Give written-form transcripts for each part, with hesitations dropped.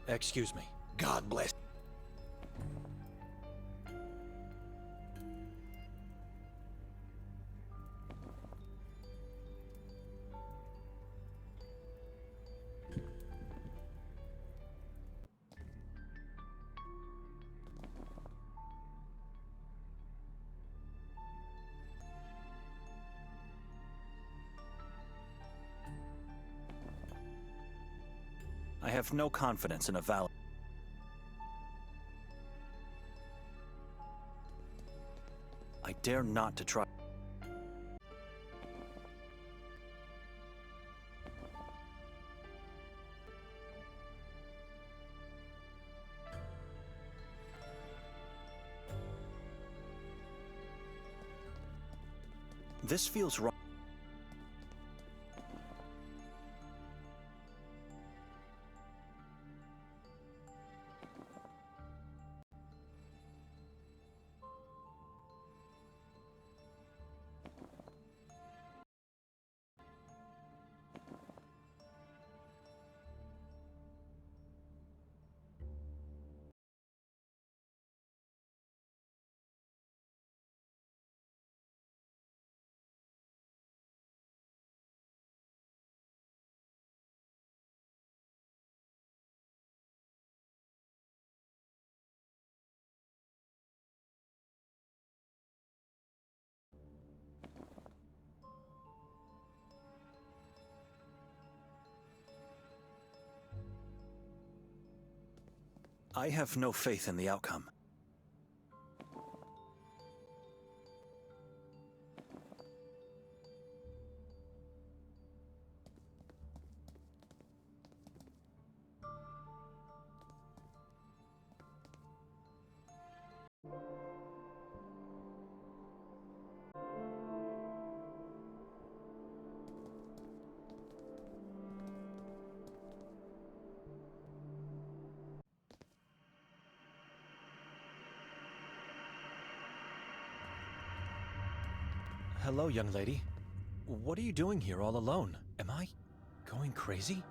Excuse me. God bless. I have no confidence in a valid... I dare not to try... This feels wrong. I have no faith in the outcome. Hello, young lady. What are you doing here all alone? Am I going crazy?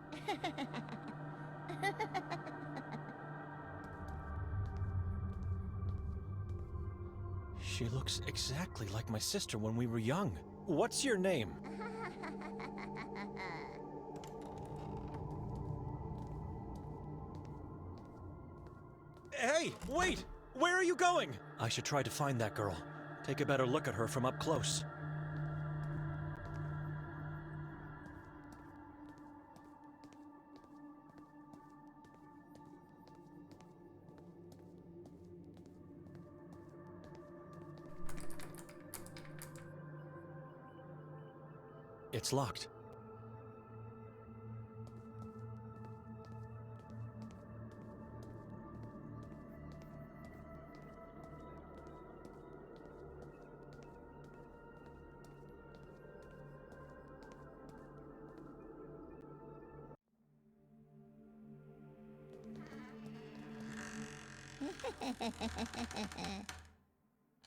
She looks exactly like my sister when we were young. What's your name? Hey, wait! Where are you going? I should try to find that girl. Take a better look at her from up close. It's locked.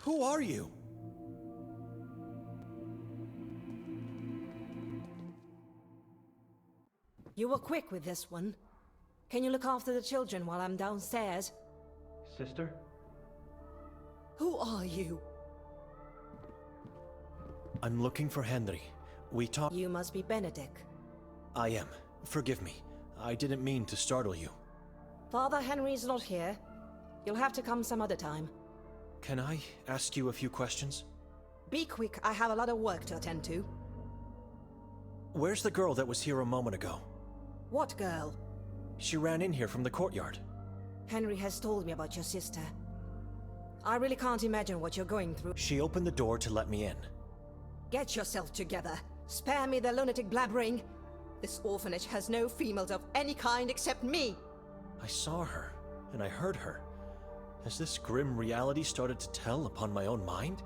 Who are you? You were quick with this one. Can you look after the children while I'm downstairs? Sister? Who are you? I'm looking for Henry. We talked... You must be Benedict. I am. Forgive me. I didn't mean to startle you. Father Henry's not here. You'll have to come some other time. Can I ask you a few questions? Be quick, I have a lot of work to attend to. Where's the girl that was here a moment ago? What girl? She ran in here from the courtyard. Henry has told me about your sister. I really can't imagine what you're going through. She opened the door to let me in. Get yourself together. Spare me the lunatic blabbering. This orphanage has no females of any kind except me. I saw her, and I heard her. Has this grim reality started to tell upon my own mind?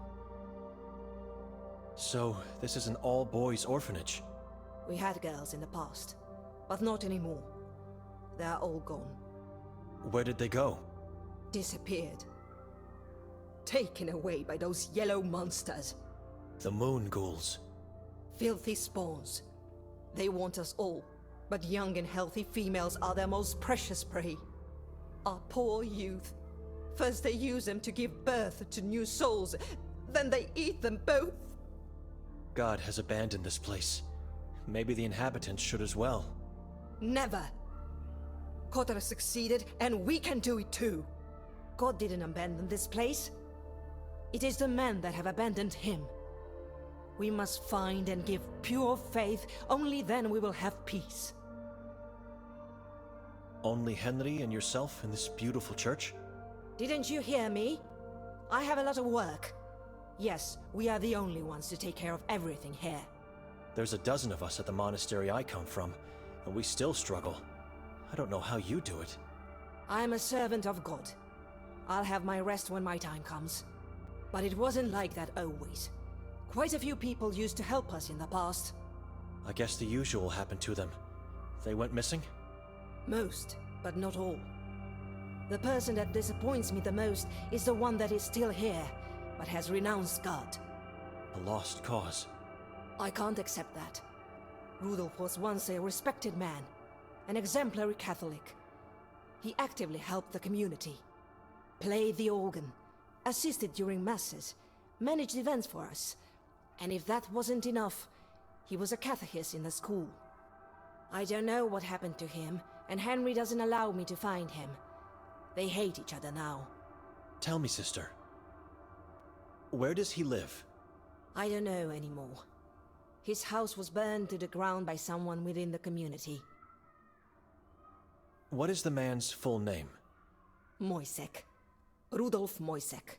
So, this is an all-boys orphanage. We had girls in the past, but not anymore. They're all gone. Where did they go? Disappeared. Taken away by those yellow monsters. The moon ghouls. Filthy spawns. They want us all, but young and healthy females are their most precious prey. Our poor youth. First they use them to give birth to new souls, then they eat them both. God has abandoned this place. Maybe the inhabitants should as well. Never. Kotar succeeded, and we can do it too. God didn't abandon this place. It is the men that have abandoned him. We must find and give pure faith, only then we will have peace. Only Henry and yourself in this beautiful church? Didn't you hear me? I have a lot of work. Yes, we are the only ones to take care of everything here. There's a dozen of us at the monastery I come from, and we still struggle. I don't know how you do it. I am a servant of God. I'll have my rest when my time comes. But it wasn't like that always. Quite a few people used to help us in the past. I guess the usual happened to them. They went missing? Most, but not all. The person that disappoints me the most is the one that is still here, but has renounced God. A lost cause. I can't accept that. Rudolf was once a respected man, an exemplary Catholic. He actively helped the community, played the organ, assisted during masses, managed events for us. And if that wasn't enough, he was a catechist in the school. I don't know what happened to him, and Henry doesn't allow me to find him. They hate each other now. Tell me, sister. Where does he live? I don't know anymore. His house was burned to the ground by someone within the community. What is the man's full name? Moisek. Rudolf Moisek.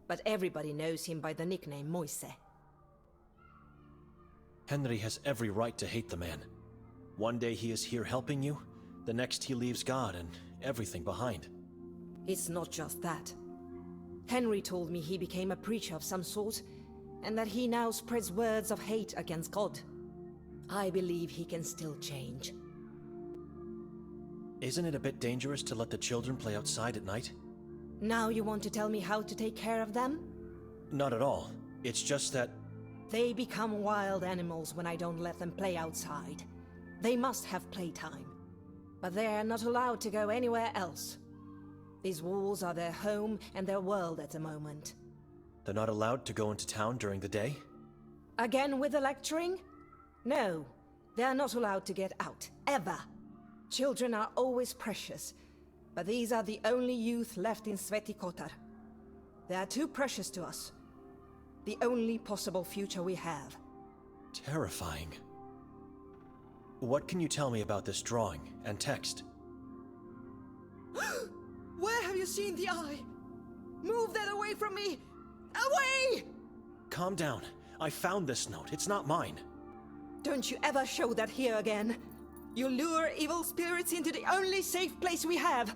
But everybody knows him by the nickname Moise. Henry has every right to hate the man. One day he is here helping you, the next he leaves God and everything behind. It's not just that. Henry told me he became a preacher of some sort, and that he now spreads words of hate against God. I believe he can still change. Isn't it a bit dangerous to let the children play outside at night? Now you want to tell me how to take care of them? Not at all. It's just that... They become wild animals when I don't let them play outside. They must have playtime. But they are not allowed to go anywhere else. These walls are their home and their world at the moment. They're not allowed to go into town during the day? Again with the lecturing? No, they are not allowed to get out, ever. Children are always precious, but these are the only youth left in Sveti Kotar. They are too precious to us. The only possible future we have. Terrifying. What can you tell me about this drawing and text? Where have you seen the eye? Move that away from me! Away! Calm down. I found this note. It's not mine. Don't you ever show that here again. You lure evil spirits into the only safe place we have.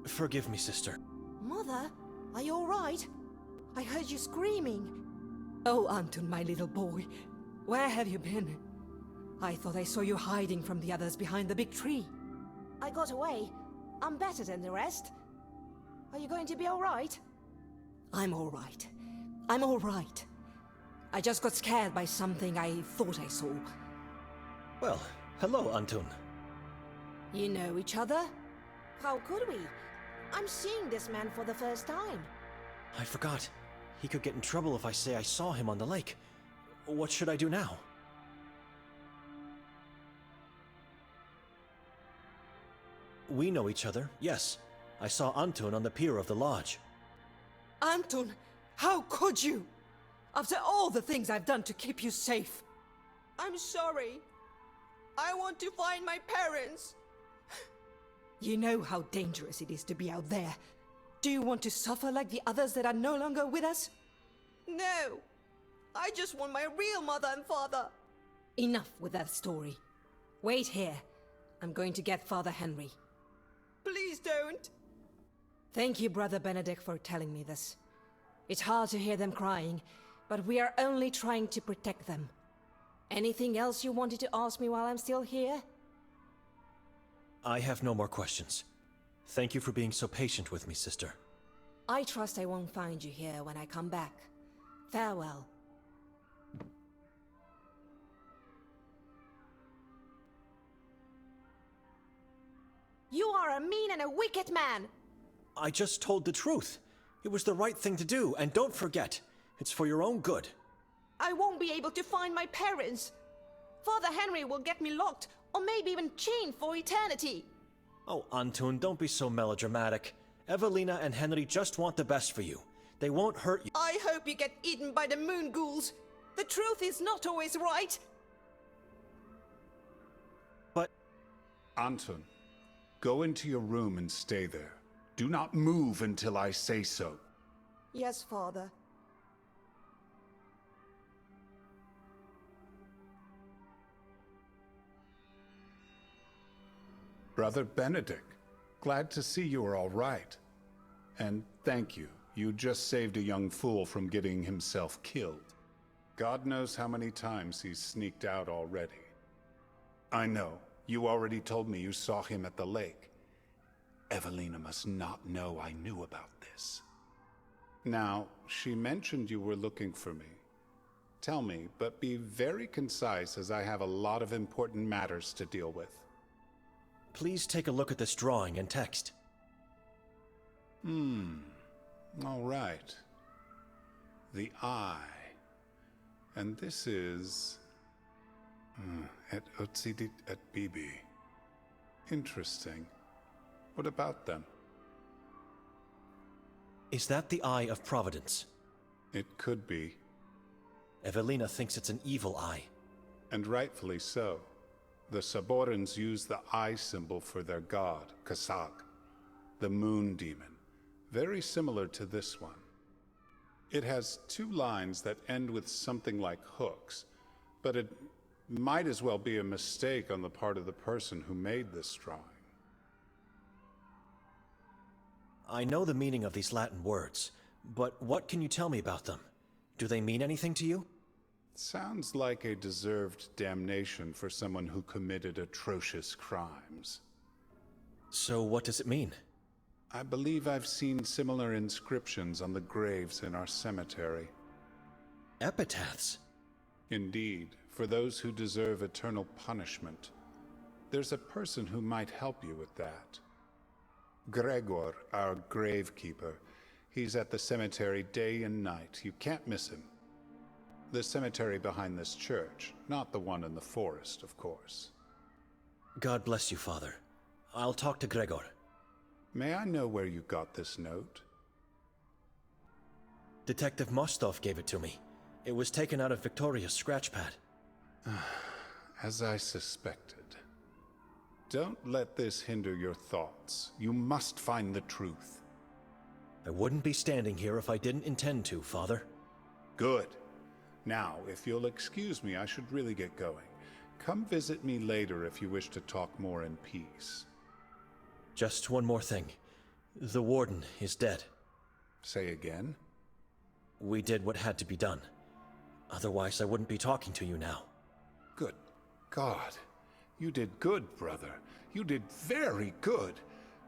Forgive me, sister. Mother, are you all right? I heard you screaming. Oh, Anton, my little boy. Where have you been? I thought I saw you hiding from the others behind the big tree. I got away. I'm better than the rest. Are you going to be all right? I'm all right. I'm all right. I just got scared by something I thought I saw. Well, hello, Anton. You know each other? How could we? I'm seeing this man for the first time. I forgot. He could get in trouble if I say I saw him on the lake. What should I do now? We know each other, yes. I saw Anton on the pier of the lodge. Anton, how could you? After all the things I've done to keep you safe. I'm sorry. I want to find my parents. You know how dangerous it is to be out there. Do you want to suffer like the others that are no longer with us? No. I just want my real mother and father. Enough with that story. Wait here. I'm going to get Father Henry. Please don't. Thank you, Brother Benedict, for telling me this. It's hard to hear them crying, but we are only trying to protect them. Anything else you wanted to ask me while I'm still here? I have no more questions. Thank you for being so patient with me, sister. I trust I won't find you here when I come back. Farewell. a mean and a wicked man. I just told the truth. It was the right thing to do, and don't forget, it's for your own good. I won't be able to find my parents. Father Henry will get me locked, or maybe even chained for eternity. Oh, Anton, don't be so melodramatic. Evelina and Henry just want the best for you. They won't hurt you. I hope you get eaten by the moon ghouls. The truth is not always right. But Anton, go into your room and stay there. Do not move until I say so. Yes, Father. Brother Benedict, glad to see you are all right. And thank you. You just saved a young fool from getting himself killed. God knows how many times he's sneaked out already. I know. You already told me you saw him at the lake. Evelina must not know I knew about this. Now, she mentioned you were looking for me. Tell me, but be very concise as I have a lot of important matters to deal with. please take a look at this drawing and text. All right. The eye. And this is... et occidit et bibi. Interesting. What about them? Is that the Eye of Providence? It could be. Evelina thinks it's an evil eye. And rightfully so. The Saborans use the eye symbol for their god, Kasak, the moon demon, very similar to this one. It has two lines that end with something like hooks, but it might as well be a mistake on the part of the person who made this drawing. I know the meaning of these Latin words, but what can you tell me about them? Do they mean anything to you? Sounds like a deserved damnation for someone who committed atrocious crimes. So what does it mean? I believe I've seen similar inscriptions on the graves in our cemetery. Epitaphs? Indeed, for those who deserve eternal punishment. There's a person who might help you with that. Gregor, our gravekeeper. He's at the cemetery day and night. You can't miss him. The cemetery behind this church, not the one in the forest, of course. God bless you, Father. I'll talk to Gregor. May I know where you got this note? Detective Mostov gave it to me. It was taken out of Victoria's scratch pad. As I suspected. Don't let this hinder your thoughts. You must find the truth. I wouldn't be standing here if I didn't intend to, Father. Good. Now, if you'll excuse me, I should really get going. Come visit me later if you wish to talk more in peace. Just one more thing. The warden is dead. Say again? We did what had to be done. Otherwise, I wouldn't be talking to you now. Good God. You did good, brother. You did very good.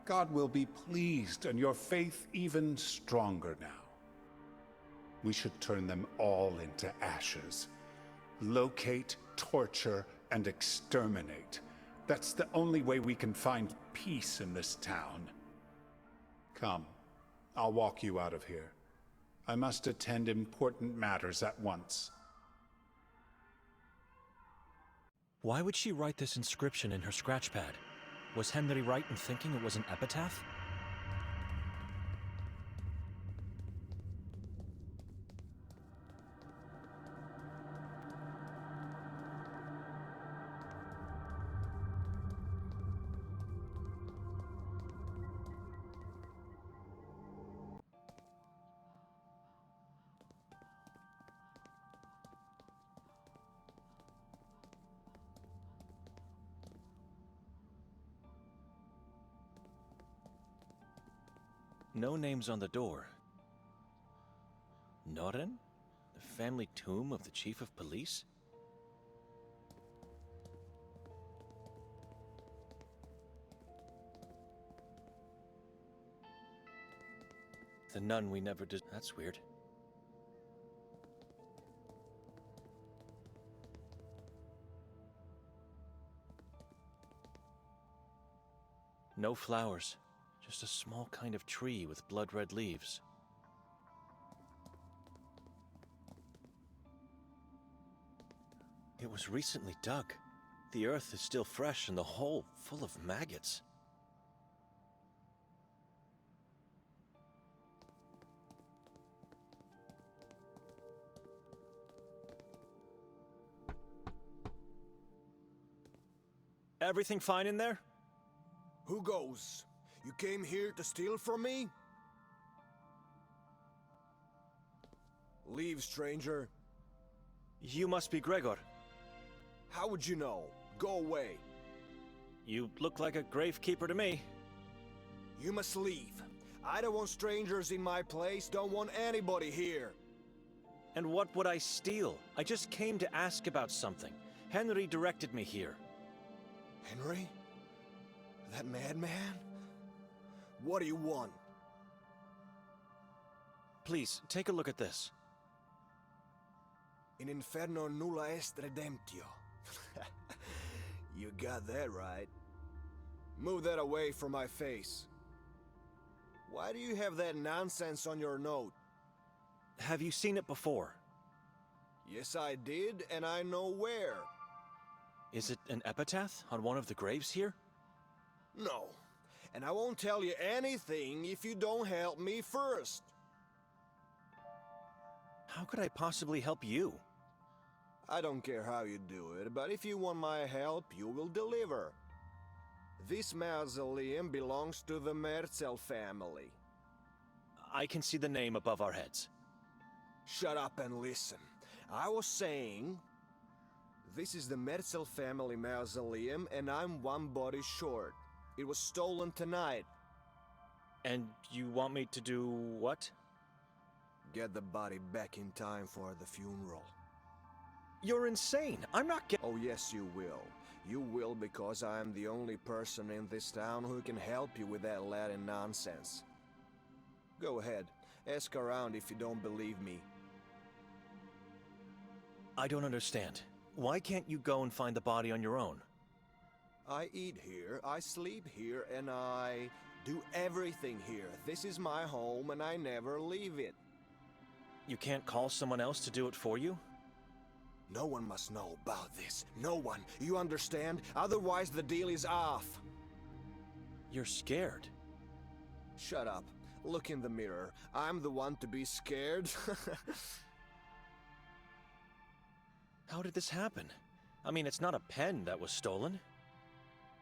God will be pleased, and your faith even stronger now. We should turn them all into ashes. Locate, torture, and exterminate. That's the only way we can find peace in this town. Come, I'll walk you out of here. I must attend important matters at once. Why would she write this inscription in her scratch pad? Was Henry right in thinking it was an epitaph? No names on the door. Noren? The family tomb of the chief of police? The nun we never did. That's weird. No flowers, just a small kind of tree with blood-red leaves. It was recently dug. The earth is still fresh and the hole full of maggots. Everything fine in there? Who goes? You came here to steal from me? Leave, stranger. You must be Gregor. How would you know? Go away. You look like a gravekeeper to me. You must leave. I don't want strangers in my place, don't want anybody here. And what would I steal? I just came to ask about something. Henry directed me here. Henry? That madman? What do you want? Please, take a look at this. In inferno nulla est redemptio. You got that right. Move that away from my face. Why do you have that nonsense on your note? Have you seen it before? Yes, I did, and I know where. Is it an epitaph on one of the graves here? No, and I won't tell you anything if you don't help me first. How could I possibly help you? I don't care how you do it, but if you want my help, you will deliver. This mausoleum belongs to the Merzel family. I can see the name above our heads. Shut up and listen. I was saying, this is the Merzel family mausoleum, and I'm one body short. It was stolen tonight. And you want me to do what? Get the body back in time for the funeral. You're insane. I'm not getting... Oh yes, you will. You will because I am the only person in this town who can help you with that Latin nonsense. Go ahead. Ask around if you don't believe me. I don't understand. Why can't you go and find the body on your own? I eat here, I sleep here, and I do everything here. This is my home and I never leave it. You can't call someone else to do it for you? No one must know about this. No one. You understand? Otherwise the deal is off. You're scared. Shut up. Look in the mirror. I'm the one to be scared. How did this happen? I mean, it's not a pen that was stolen.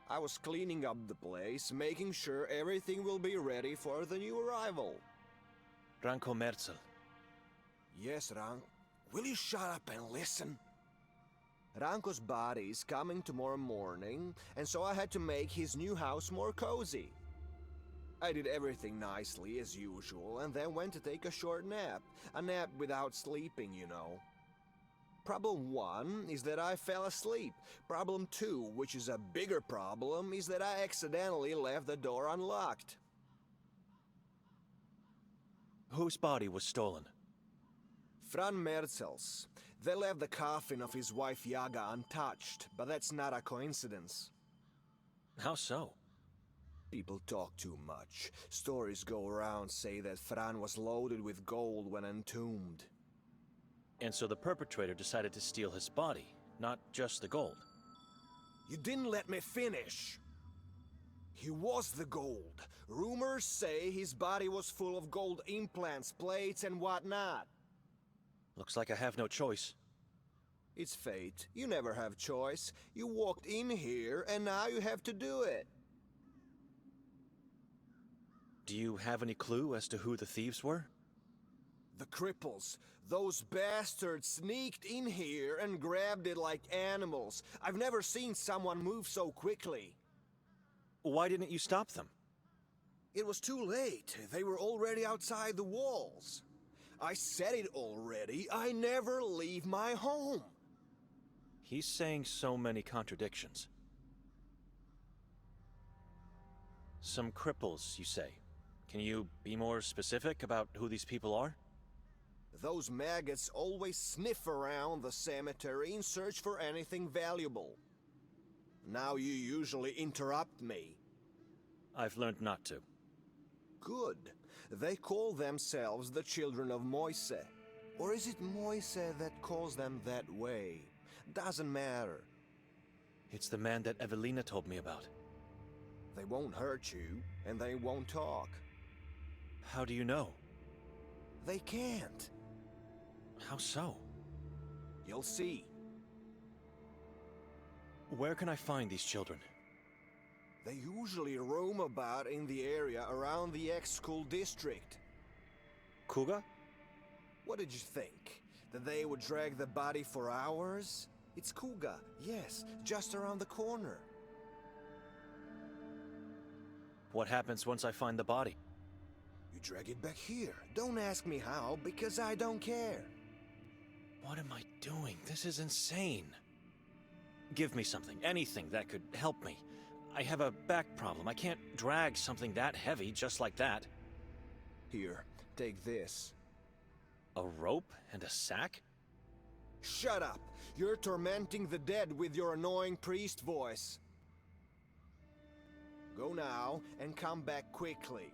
I was cleaning up the place, making sure everything will be ready for the new arrival. Ranko Merzel. Yes, Rank. Will you shut up and listen? Ranko's body is coming tomorrow morning, and so I had to make his new house more cozy. I did everything nicely, as usual, and then went to take a short nap. A nap without sleeping, you know. Problem 1 is that I fell asleep. Problem 2, which is a bigger problem, is that I accidentally left the door unlocked. Whose body was stolen? Fran Merzel's. They left the coffin of his wife Yaga untouched, but that's not a coincidence. How so? People talk too much. Stories go around say that Fran was loaded with gold when entombed. And so the perpetrator decided to steal his body, not just the gold. You didn't let me finish. He was the gold. Rumors say his body was full of gold implants, plates, and whatnot. Looks like I have no choice. It's fate. You never have choice. You walked in here, and now you have to do it. Do you have any clue as to who the thieves were? The cripples. Those bastards sneaked in here and grabbed it like animals. I've never seen someone move so quickly. Why didn't you stop them? It was too late. They were already outside the walls. I said it already. I never leave my home. He's saying so many contradictions. Some cripples, you say. Can you be more specific about who these people are? Those maggots always sniff around the cemetery in search for anything valuable. Now you usually interrupt me. I've learned not to. Good. They call themselves the children of Moise. Or is it Moise that calls them that way? Doesn't matter. It's the man that Evelina told me about. They won't hurt you, and they won't talk. How do you know? They can't. How so? You'll see. Where can I find these children? They usually roam about in the area around the ex-school district. Kuga? What did you think? That they would drag the body for hours? It's Kuga, yes, just around the corner. What happens once I find the body? You drag it back here. Don't ask me how, because I don't care. What am I doing? This is insane. Give me something, anything that could help me. I have a back problem. I can't drag something that heavy just like that. Here, take this. A rope and a sack? Shut up! You're tormenting the dead with your annoying priest voice. Go now, and come back quickly.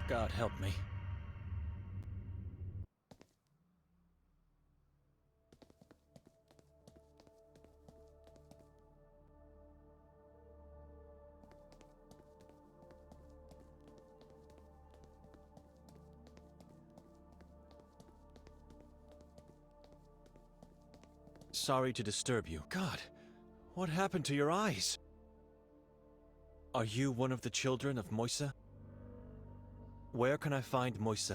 God help me. Sorry to disturb you. God, what happened to your eyes? Are you one of the children of Moise? Where can I find Moise?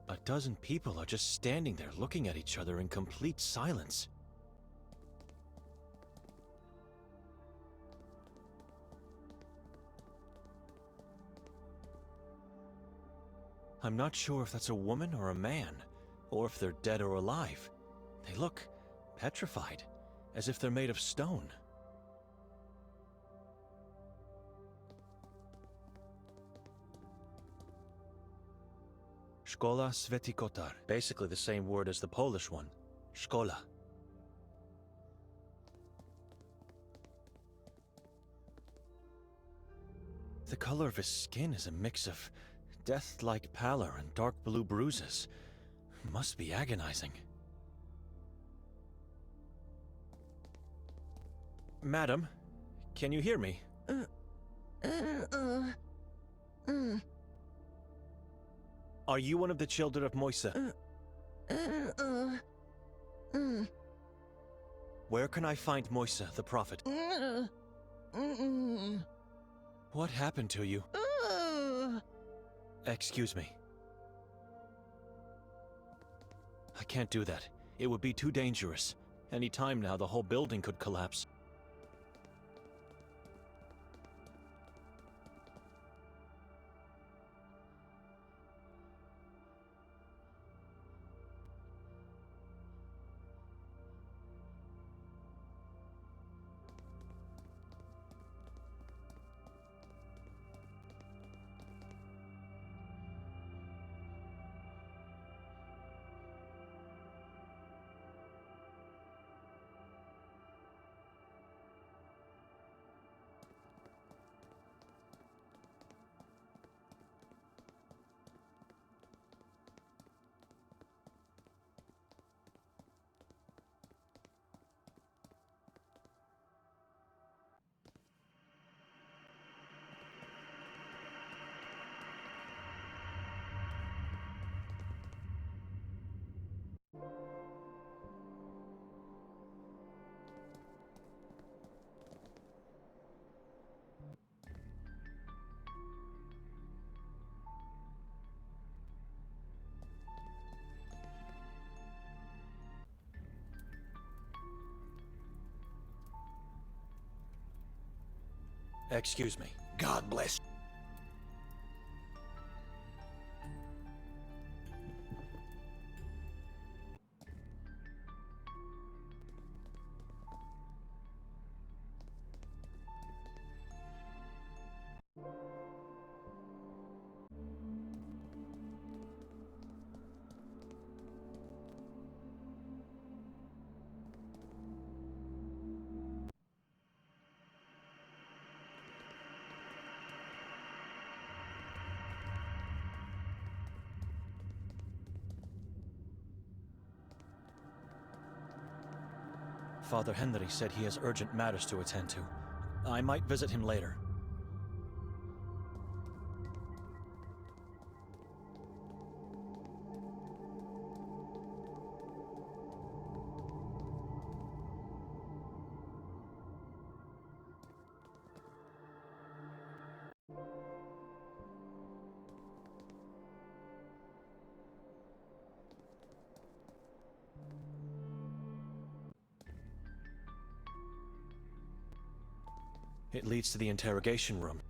A dozen people are just standing there looking at each other in complete silence. I'm not sure if that's a woman or a man, or if they're dead or alive. They look petrified, as if they're made of stone. Szkoła Święty Kotar, basically the same word as the Polish one, szkola. The color of his skin is a mix of death-like pallor and dark blue bruises. Must be agonizing. Madam, can you hear me? Are you one of the children of Moise? Where can I find Moise, the prophet? What happened to you? Excuse me. I can't do that. It would be too dangerous. Any time now, the whole building could collapse. Excuse me. God bless. Father Henry said he has urgent matters to attend to. I might visit him later. It leads to the interrogation room.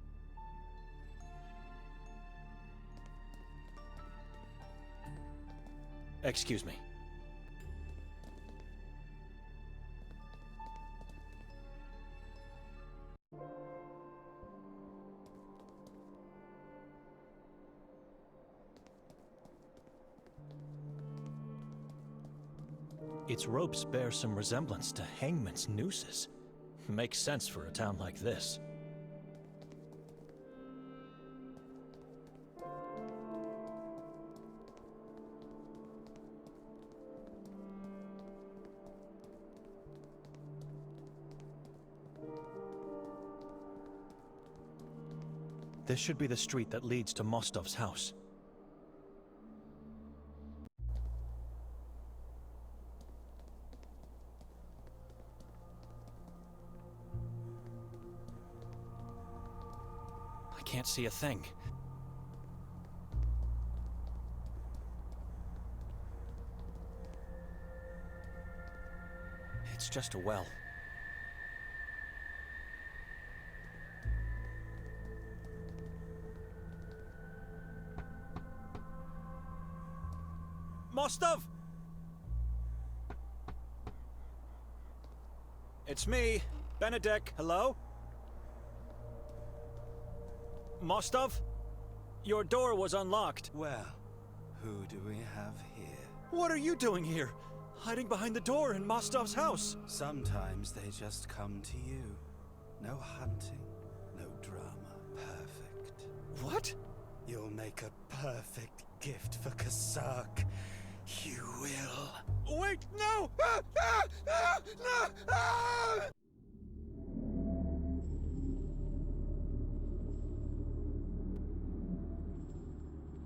Excuse me. Its ropes bear some resemblance to hangman's nooses. Makes sense for a town like this. This should be the street that leads to Mostov's house. I can't see a thing. It's just a well. Mostov! It's me, Benedek. Hello? Mostov? Your door was unlocked. Well, who do we have here? What are you doing here? Hiding behind the door in Mostov's house? Sometimes they just come to you. No hunting, no drama. Perfect. What? You'll make a perfect gift for Kotar. You will. Wait, no! No!